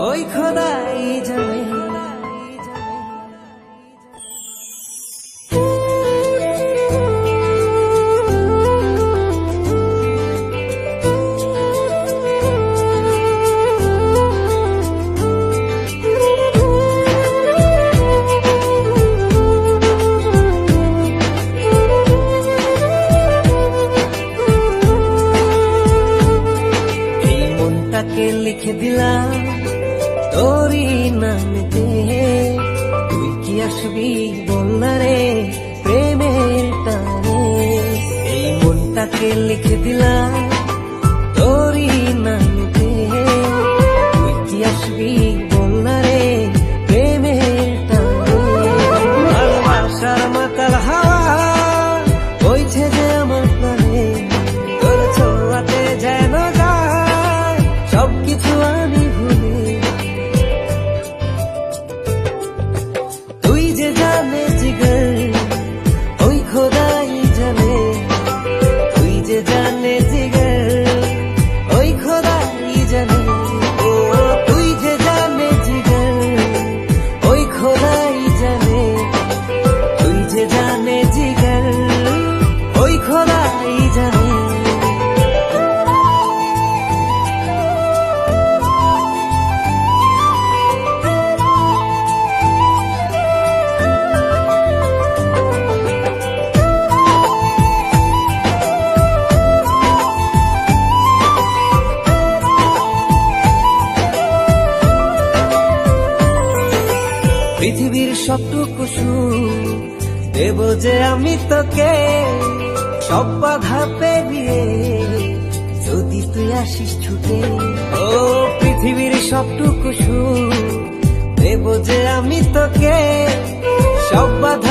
ওই খোদাই জানে। লিখে দিলাম তোরই নামেতে, তুই কি আসবি বলনা রে প্রেমের টানে। এই মনটাকে লিখে দিলাম তোরই নামেতে, তুই কি আসবি বলনা রে প্রেমের টানে। ভালোবাসার মাতাল হাওয়া বইছে যে আমার প্রাণে, তোর ছোঁয়াতে যেন সবকিছু আমি ভুলি। তুই যে জানে জিগর ওই খোদাই জানে, তুই যে জানে জিগর ওই খোদাই জানে। ও তুই যে জানে জিগর ওই খোদাই জানে, তুই যে জানে জিগর ওই খোদাই জানে। পৃথিবীর সবটুকু সুখ দেব যে আমি তোকে, সব বাধা পেরিয়ে যদি তুই আসিস ছুটে। ও পৃথিবীর সবটুকু সুখ দেব যে আমি তোকে, সব বাধা